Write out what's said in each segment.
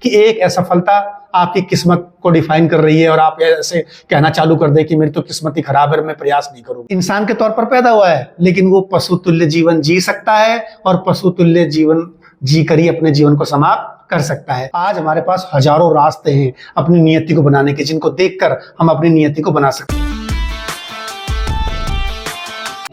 कि एक असफलता आपकी किस्मत को डिफाइन कर रही है और आप ऐसे कहना चालू कर दे कि मेरी तो किस्मत ही खराब है, मैं प्रयास नहीं करूँ। इंसान के तौर पर पैदा हुआ है, लेकिन वो पशु तुल्य जीवन जी सकता है और पशु तुल्य जीवन जी कर ही अपने जीवन को समाप्त कर सकता है। आज हमारे पास हजारों रास्ते हैं अपनी नियति को बनाने के, जिनको देखकर हम अपनी नियति को बना सकते हैं।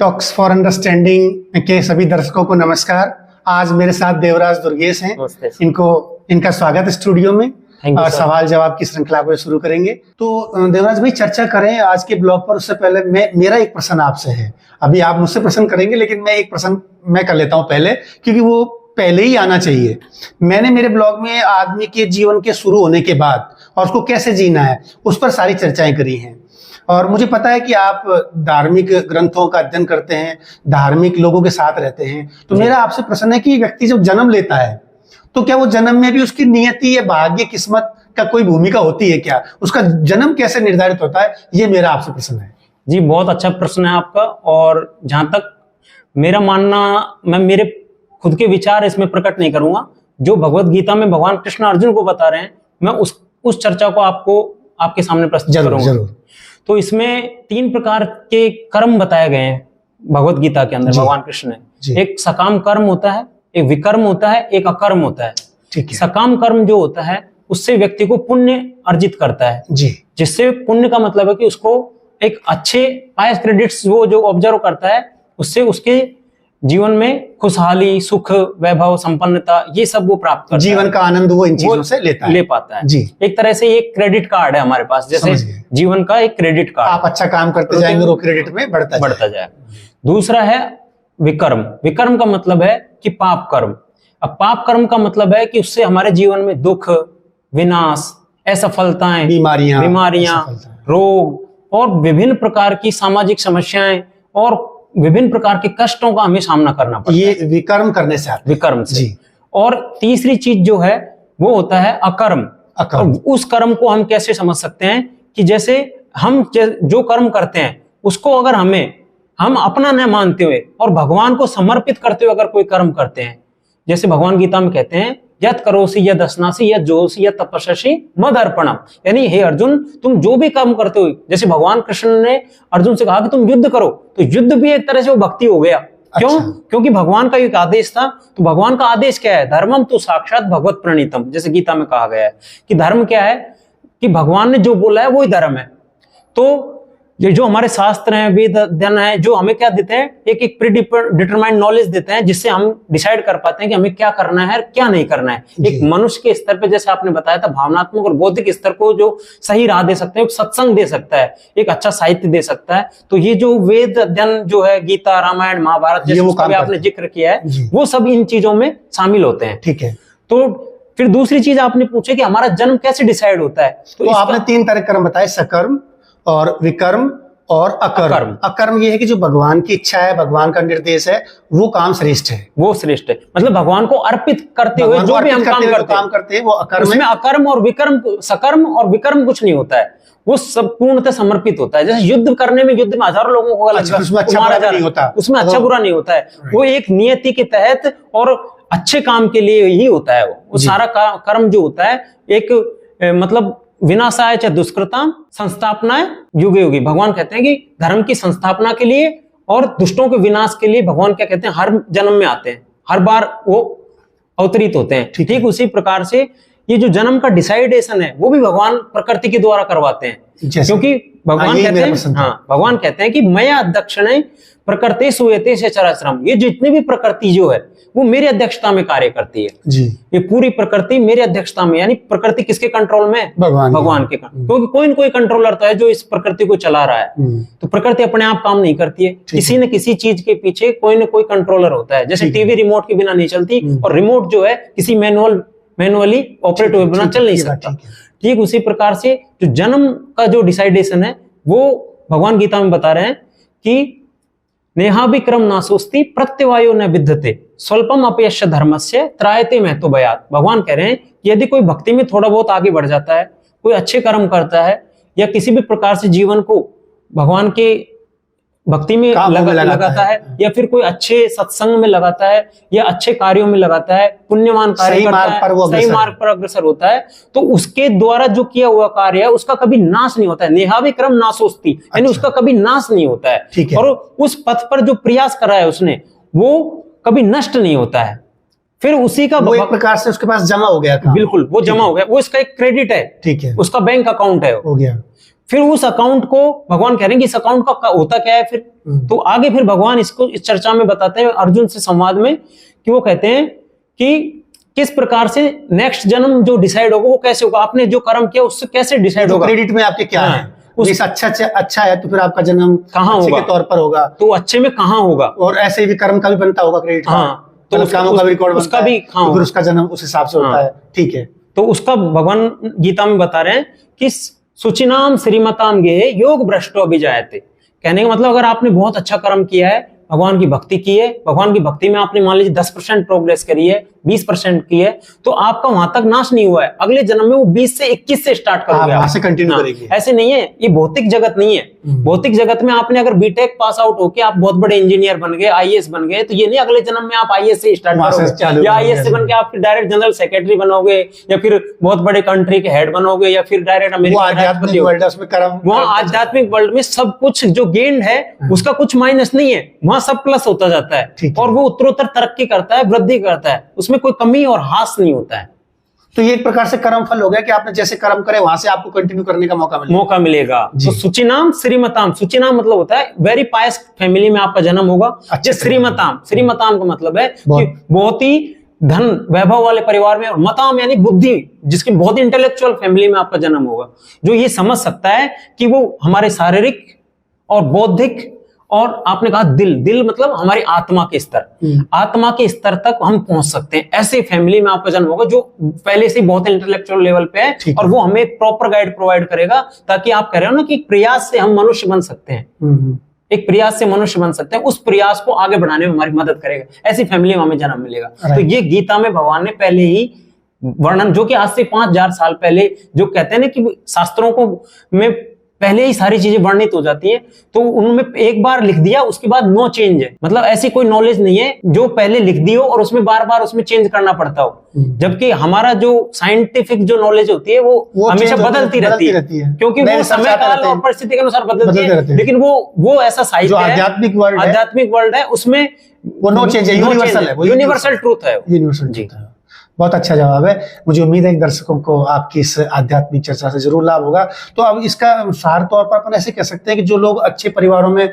टॉक्स फॉर अंडरस्टैंडिंग के सभी दर्शकों को नमस्कार। आज मेरे साथ देवराज दुर्गेश हैं। इनका स्वागत स्टूडियो में। सवाल जवाब की श्रृंखला को शुरू करेंगे। तो देवराज भाई, चर्चा करें आज के ब्लॉग पर। उससे पहले मेरा एक प्रश्न आपसे है। अभी आप मुझसे प्रश्न करेंगे, लेकिन मैं एक प्रश्न मैं कर लेता हूं पहले, क्योंकि वो पहले ही आना चाहिए। मैंने मेरे ब्लॉग में आदमी के जीवन के शुरू होने के बाद और उसको कैसे जीना है उस पर सारी चर्चाएं करी हैं। और मुझे पता है कि आप धार्मिक ग्रंथों का अध्ययन करते हैं, धार्मिक लोगों के साथ रहते हैं। तो मेरा आपसे प्रश्न है कि व्यक्ति जब जन्म लेता है तो क्या वो जन्म में भी उसकी नियति या भाग्य किस्मत का कोई भूमिका होती है क्या? उसका जन्म कैसे निर्धारित होता है? ये मेरा आपसे प्रश्न है। जी, बहुत अच्छा प्रश्न है आपका। और जहां तक मेरा मानना, मैं मेरे खुद के विचार इसमें प्रकट नहीं करूंगा। जो भगवत गीता में भगवान कृष्ण अर्जुन को बता रहे हैं, मैं उस चर्चा को आपके सामने प्रस्तुत करूंगा। जरूर। तो इसमें 3 प्रकार के कर्म बताए गए हैं भगवत गीता के अंदर भगवान कृष्ण ने। एक सकाम कर्म होता है, एक विकर्म होता है, एक अकर्म होता है। ठीक है। सकाम कर्म जो होता है उससे व्यक्ति को पुण्य अर्जित करता है जी। जिससे पुण्य का मतलब है कि उसको एक अच्छे पायस क्रेडिट्स वो जो ऑब्जर्व करता है, उससे उसके जीवन में खुशहाली, सुख, वैभव, संपन्नता, ये सब वो प्राप्त करता है। जीवन का आनंद वो इन चीजों से ले पाता है जी। एक तरह से ये क्रेडिट कार्ड है हमारे पास, जैसे जीवन का एक क्रेडिट कार्ड। आप अच्छा काम करते जाएंगे, वो क्रेडिट में बढ़ता जाए। दूसरा है विकर्म। विकर्म का मतलब है कि पाप कर्म। अब पाप कर्म का मतलब है कि उससे हमारे जीवन में दुख, विनाश, असफलताएं, बीमारियां, रोग और विभिन्न प्रकार की सामाजिक समस्याएं और विभिन्न प्रकार के कष्टों का हमें सामना करना पड़ता है। ये विकर्म करने से आता है। विकर्म से जी। और तीसरी चीज जो है वो होता है अकर्म। उस कर्म को हम कैसे समझ सकते हैं कि जैसे हम जो कर्म करते हैं उसको अगर हम अपना न मानते हुए और भगवान को समर्पित करते हुए अगर कोई कर्म करते हैं, जैसे भगवान गीता में कहते हैं यत् करोसि यद् अश्नासि यत् जोसि यत् तपस्यसि मद अर्पणम, यानी हे अर्जुन, तुम जो भी कर्म करते हो, जैसे भगवान कृष्ण ने अर्जुन से कहा कि तुम युद्ध करो, तो युद्ध भी एक तरह से वो भक्ति हो गया। क्यों? क्योंकि भगवान का एक आदेश था। तो भगवान का आदेश क्या है? धर्मम तो साक्षात भगवत प्रणीतम, जैसे गीता में कहा गया है कि धर्म क्या है कि भगवान ने जो बोला है वही धर्म है। तो ये जो हमारे शास्त्र हैं, वेद अध्ययन है, जो हमें क्या देते हैं, एक प्री डिटरमाइंड नॉलेज देते हैं, जिससे हम डिसाइड कर पाते हैं कि हमें क्या करना है क्या नहीं करना है। एक मनुष्य के स्तर पे, जैसे आपने बताया था, भावनात्मक और बौद्धिक स्तर को जो सही राह दे सकते हैं, सत्संग दे सकता है, एक अच्छा साहित्य दे सकता है। तो ये जो वेद अध्ययन जो है, गीता, रामायण, महाभारत, जैसे आपने जिक्र किया है, वो सब इन चीजों में शामिल होते हैं। ठीक है। तो फिर दूसरी चीज आपने पूछी कि हमारा जन्म कैसे डिसाइड होता है। तो आपने 3 तरह कर्म बताए, सकर्म और विकर्म और अकर्म। अकर्म ये है कि जो भगवान की इच्छा है, भगवान का निर्देश है, वो काम श्रेष्ठ है। वो श्रेष्ठ है, मतलब भगवान को अर्पित करते हुए जो भी हम काम करते हैं वो अकर्म है। उसमें अकर्म और विकर्म, सकर्म और विकर्म कुछ नहीं होता है, वो सब पूर्णतः समर्पित होता है। जैसे युद्ध करने में, युद्ध में हजारों लोगों को उसमें अच्छा बुरा नहीं होता है। वो एक नियति के तहत और अच्छे काम के लिए ही होता है। वो सारा कर्म जो होता है एक मतलब विनाशाय च दुष्कृताम संस्थापनाय युगे युगे। भगवान कहते हैं कि धर्म की संस्थापना के लिए और दुष्टों के विनाश के लिए भगवान क्या कहते हैं, हर जन्म में आते हैं, हर बार वो अवतरित होते हैं। ठीक उसी प्रकार से ये जो जन्म का डिसाइडेशन है वो भी भगवान प्रकृति के द्वारा करवाते हैं। क्योंकि भगवान कहते हैं, भगवान कहते हैं कि मया दक्षिणे प्रकृति सुयते से चराचरम। ये जितनी भी प्रकृति जो है वो मेरी अध्यक्षता में कार्य करती है जी। ये पूरी प्रकृति मेरी अध्यक्षता में, यानी प्रकृति किसके कंट्रोल में? भगवान के। क्योंकि कोई न कोई कंट्रोलर तो है जो इस प्रकृति को चला रहा है। तो प्रकृति अपने आप काम नहीं करती है, किसी न किसी चीज के पीछे कोई न कोई कंट्रोलर होता है। जैसे टीवी रिमोट के बिना नहीं चलती, और रिमोट जो है किसी मैनुअली ऑपरेट हुए बिना चल नहीं सकता। ठीक उसी प्रकार से जो जन्म का जो डिसाइडेशन है वो भगवान गीता में बता रहे हैं कि नेहाभिक्रम नासोस्ति प्रत्यवायो न विद्यते स्वल्पम अपयश धर्मस्य त्रायते महतो भयात्। भगवान कह रहे हैं कि यदि कोई भक्ति में थोड़ा बहुत आगे बढ़ जाता है, कोई अच्छे कर्म करता है, या किसी भी प्रकार से जीवन को भगवान के भक्ति में लगाता है, या फिर कोई अच्छे सत्संग में लगाता है, या अच्छे कार्यों में लगाता है, पुण्यवान कार्य करता है, सही मार्ग पर अग्रसर होता है, तो उसके द्वारा जो किया हुआ कार्य है उसका कभी नाश नहीं होता है। नेहावि क्रम नाशोस्ति, यानी उसका कभी नाश नहीं होता है। और उस पथ पर जो प्रयास करा है उसने, वो कभी नष्ट नहीं होता है। फिर उसी का वो एक प्रकार से उसके पास जमा हो गया था। बिल्कुल, वो जमा हो गया, वो इसका एक क्रेडिट है, ठीक है, उसका बैंक अकाउंट है हो गया। फिर उस अकाउंट को भगवान कह रहे हैं कि इस अकाउंट का होता क्या है फिर, तो आगे फिर भगवान इसको इस चर्चा में बताते हैं अर्जुन से संवाद में, कि वो कहते हैं कि किस प्रकार से नेक्स्ट जन्म जो डिसाइड होगा वो कैसे होगा, आपने जो कर्म किया उससे कैसे डिसाइड होगा। क्रेडिट में आपके क्या है, उस अच्छा है तो फिर आपका जन्म कहाँ होगा, के तौर पर होगा, तो अच्छे में कहाँ होगा, और ऐसे भी कर्म का भी बनता होगा क्रेडिट। हाँ, तो कामों का भी रिकॉर्ड उसका भी, तो फिर उसका जन्म उस हिसाब से होता है। ठीक है, तो उसका भगवान गीता में बता रहे हैं कि सुचिनाम श्रीमताम गेहे योग भ्रष्टो अभिजायते। कहने का मतलब, अगर आपने बहुत अच्छा कर्म किया है, भगवान की भक्ति की है, भगवान की भक्ति में आपने मान लीजिए 10% प्रोग्रेस करी है, 20% की है, तो आपका वहां तक नाश नहीं हुआ है। अगले जन्म में वो 20 से 21 से स्टार्ट करोगे, वहां से कंटिन्यू करेंगे। ऐसे नहीं है, ये भौतिक जगत नहीं है। भौतिक जगत में आपने अगर बीटेक पास आउट होके आप बहुत बड़े इंजीनियर बन गए, आईएएस बन गए, तो ये नहीं अगले जन्म में आप आईएएस से स्टार्ट करोगे, या आईएएस से बन के आप फिर डायरेक्ट जनरल सेक्रेटरी बनोगे, या फिर बहुत बड़े कंट्री के हेड बनोगे, या फिर डायरेक्ट अमेरिका। वहाँ आध्यात्मिक वर्ल्ड में सब कुछ जो गेन है उसका कुछ माइनस नहीं है, वहां सब प्लस होता जाता है, और वो उत्तरोत्तर तरक्की करता है, वृद्धि करता है, उसमें कोई कमी और हास नहीं होता है। तो ये एक प्रकार से कर्म फल हो गया कि आपने जैसे कर्म करे वहां से आपको कंटिन्यू करने का मौका मिलेगा। तो सुचिनाम श्रीमताम, सुचिनाम मतलब होता है वेरी पायस फैमिली में आपका जन्म होगा। अच्छा, श्रीमताम, श्रीमताम का मतलब है कि बहुत ही धन वैभव वाले परिवार में, और मताम यानी बुद्धि, जिसकी बहुत इंटेलेक्चुअल फैमिली में आपका जन्म होगा, जो ये समझ सकता है कि वो हमारे शारीरिक और बौद्धिक, और आपने कहा दिल मतलब हमारी आत्मा के स्तर, आत्मा के स्तर तक हम पहुंच सकते हैं, ऐसे फैमिली में आपका जन्म होगा जो पहले से बहुत इंटेलेक्चुअल लेवल पे है, और वो हमें एक प्रॉपर गाइड प्रोवाइड करेगा, ताकि आप कह रहे हो ना कि प्रयास से हम मनुष्य बन सकते हैं, एक प्रयास से मनुष्य बन सकते हैं, उस प्रयास को आगे बढ़ाने में हमारी मदद करेगा, ऐसी फैमिली में हमें जन्म मिलेगा। तो ये गीता में भगवान ने पहले ही वर्णन, जो कि आज से 5000 साल पहले, जो कहते हैं ना कि शास्त्रों को में पहले ही सारी चीजें वर्णित हो जाती है, तो उनमें एक बार लिख दिया उसके बाद नो चेंज है, मतलब ऐसी कोई नॉलेज नहीं है जो पहले लिख दी हो और उसमें बार बार उसमें चेंज करना पड़ता हो। जबकि हमारा जो साइंटिफिक जो नॉलेज होती है वो हमेशा बदलती रहती है, क्योंकि वो समय काल और परिस्थिति के अनुसार बदलती है। लेकिन वो ऐसा साहित्य है, आध्यात्मिक वर्ल्ड है, उसमें वो नो चेंज है, यूनिवर्सल ट्रूथ है। जी, बहुत अच्छा जवाब है। मुझे उम्मीद है कि दर्शकों को आपकी इस आध्यात्मिक चर्चा से जरूर लाभ होगा। तो अब इसका सार तौर पर अपन ऐसे कह सकते हैं कि जो लोग अच्छे परिवारों में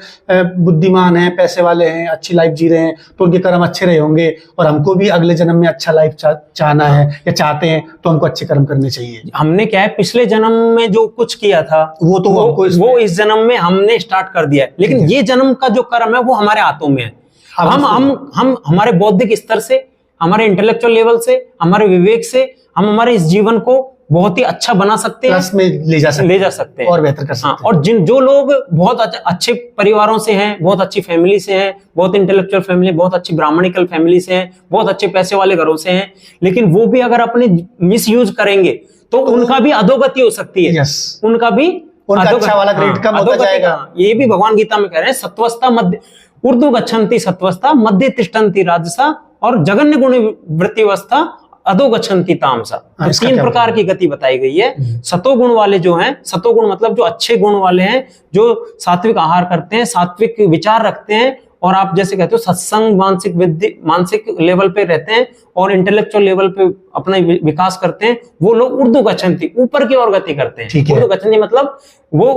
बुद्धिमान हैं, पैसे वाले हैं, अच्छी लाइफ जी रहे हैं, तो उनके कर्म अच्छे रहे होंगे, और हमको भी अगले जन्म में अच्छा लाइफ चाहना है या चाहते हैं, तो हमको अच्छे कर्म करने चाहिए। हमने क्या है, पिछले जन्म में जो कुछ किया था वो इस जन्म में हमने स्टार्ट कर दिया है, लेकिन ये जन्म का जो कर्म है वो हमारे हाथों में है। हम हमारे बौद्धिक स्तर से, हमारे इंटेलेक्चुअल लेवल से, हमारे विवेक से हम हमारे इस जीवन को बहुत ही अच्छा बना सकते हैं, प्लस में ले जा सकते हैं और बेहतर कर सकते हैं। और जो लोग बहुत अच्छे परिवारों से हैं, बहुत अच्छी फैमिली से हैं, बहुत इंटेलेक्चुअल फैमिली, बहुत अच्छी ब्राह्मणिकल फैमिली से हैं, बहुत अच्छे पैसे वाले घरों से हैं, लेकिन वो भी अगर अपने मिस यूज करेंगे तो उनका भी अधोगति हो सकती है, उनका अच्छा वाला ग्रेड कम होता जाएगा। ये भी भगवान गीता में कह रहे हैं, सत्वस्था मध्य ऊर्ध्व गच्छन्ति सत्वस्था, मध्य तिष्ठन्ति राजसा, और जगन्य गुण वृत्तिवस्था अधो गच्छन्ति तामसा। तो 3 प्रकार की गति बताई गई है। सतोगुण वाले जो हैं, सतोगुण मतलब जो अच्छे गुण वाले हैं, जो सात्विक आहार करते हैं, सात्विक विचार रखते हैं, और आप जैसे कहते हो सत्संग, मानसिक लेवल पे रहते हैं और इंटेलेक्चुअल लेवल पे अपना विकास करते हैं, वो लोग ऊर्ध्व गच्छन्ति, ऊपर की ओर गति करते हैं। ऊर्ध्व गच्छन्ति मतलब वो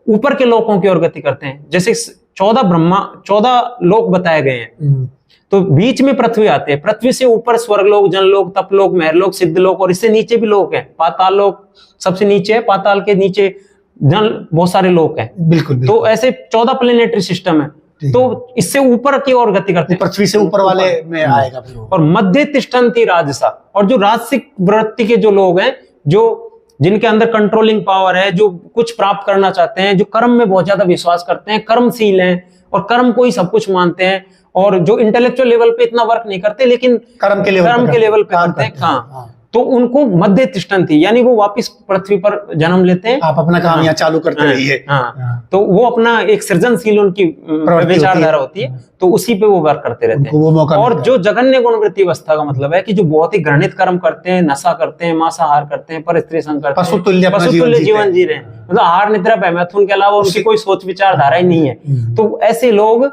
ऊपर के लोकों की ओर गति करते हैं। जैसे 14 लोक बताए गए हैं, तो बीच में पृथ्वी आते हैं, पृथ्वी से ऊपर स्वर्गलोक, जनलोक, तपलोक, महरलोक, सिद्धलोक, और इससे नीचे भी लोक है, पाताल लोक सबसे नीचे है, पाताल के नीचे जन बहुत सारे लोक हैं। बिल्कुल। तो ऐसे 14 प्लेनेटरी सिस्टम है, तो इससे ऊपर की ओर गति करते हैं, पृथ्वी से ऊपर वाले में आएगा। और मध्य तिष्ठन्ति राजसा, और जो राजसिक वृत्ति के जो लोग हैं, जो जिनके अंदर कंट्रोलिंग पावर है, जो कुछ प्राप्त करना चाहते हैं, जो कर्म में बहुत ज्यादा विश्वास करते हैं, कर्मशील हैं और कर्म को ही सब कुछ मानते हैं, और जो इंटेलेक्चुअल लेवल पे इतना वर्क नहीं करते लेकिन कर्म के लेवल पे करते हैं। हाँ, तो उनको मध्य तिष्ठन्ति, यानी वो वापस पृथ्वी पर जन्म लेते हैं। आप अपना काम यहाँ चालू करते रहिए। हाँ, तो वो अपना एक सृजनशील उनकी विचारधारा होती है, तो उसी पे वो वर्क करते रहते हैं। वो मौका और जो जघन्य गुणवृत्ति अवस्था का मतलब है कि जो बहुत ही घृणित कर्म करते हैं, नशा करते हैं, मांसाहार करते हैं, पर स्त्री संग करते हैं, पशुतुल्य जीवन जी रहे हैं, मतलब आहार निद्रा पे मैथुन के अलावा उनकी कोई सोच विचारधारा ही नहीं है। तो ऐसे लोग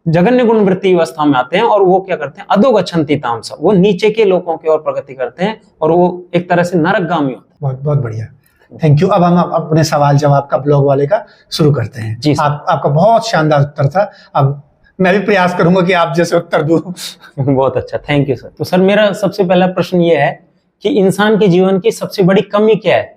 जघन्य गुणवृत्ति अवस्था में आते हैं और वो क्या करते हैं, अधोगच्छन्ति तामसा, वो नीचे के लोगों की ओर प्रगति करते हैं और वो एक तरह से नरकगामी होते हैं। बहुत बहुत बढ़िया, थैंक यू। अब हम अपने सवाल जवाब का ब्लॉग वाले का शुरू करते हैं। जी आपका बहुत शानदार उत्तर था। अब मैं भी प्रयास करूंगा कि आप जैसे उत्तर दूं। बहुत अच्छा, थैंक यू सर। तो सर मेरा सबसे पहला प्रश्न ये है कि इंसान के जीवन की सबसे बड़ी कमी क्या है?